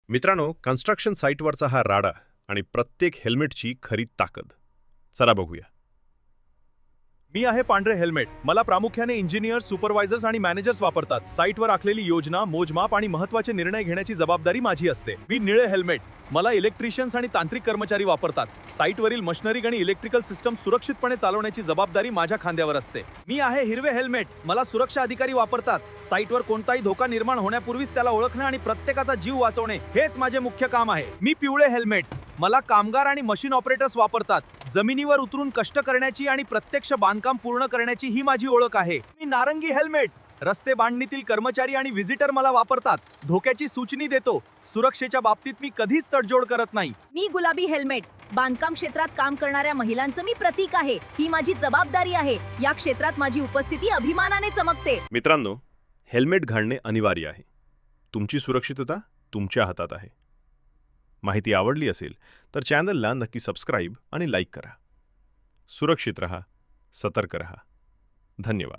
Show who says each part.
Speaker 1: मित्रांनो, कन्स्ट्रक्शन साईटवरचा हा राडा आणि प्रत्येक हेल्मेटची खरी ताकद. चला बघूया.
Speaker 2: मी आहे पांढरे हेल्मेट. मला प्रामुख्याने इंजिनियर्स, सुपरवायझर्स आणि मॅनेजर्स वापरतात. साईटवर आखलेली योजना, मोजमाप आणि महत्त्वाचे निर्णय घेण्याची जबाबदारी माझी असते. मी निळे हेल्मेट. मला इलेक्ट्रिशियन्स आणि तांत्रिक कर्मचारी वापरतात. साईटवरील मशिनरी आणि इलेक्ट्रिकल सिस्टम सुरक्षितपणे चालवण्याची जबाबदारी माझ्या खांद्यावर असते. मी आहे हिरवे हेल्मेट. मला सुरक्षा अधिकारी वापरतात. साईटवर कोणताही धोका निर्माण होण्यापूर्वीच त्याला ओळखणे आणि प्रत्येकाचा जीव वाचवणे हेच माझे मुख्य काम आहे. मी पिवळे हेल्मेट. मला कामगार आणि मशीन ऑपरेटर्स वापरतात. जमिनीवर उतरून कष्ट करण्याची आणि प्रत्यक्ष बांधकाम पूर्ण करण्याची ही माझी ओळख आहे. मी नारंगी हेल्मेट. रस्ते बांधणीतील कर्मचारी आणि व्हिजिटर मला वापरतात. धोक्याची सूचना देतो. सुरक्षेच्या बाबतीत मी कधीच तडजोड करत नाही.
Speaker 3: मी गुलाबी हेल्मेट. बांधकाम क्षेत्रात काम करणाऱ्या महिलांचं मी प्रतीक आहे. ही माझी जबाबदारी आहे. या क्षेत्रात माझी उपस्थिती अभिमानाने चमकते.
Speaker 1: मित्रांनो, हेल्मेट घालणे अनिवार्य आहे. तुमची सुरक्षितता तुमच्या हातात आहे. माहिती आवडली असेल तर चॅनलला नक्की सबस्क्राईब आणि लाईक करा. सुरक्षित रहा, सतर्क रहा. धन्यवाद.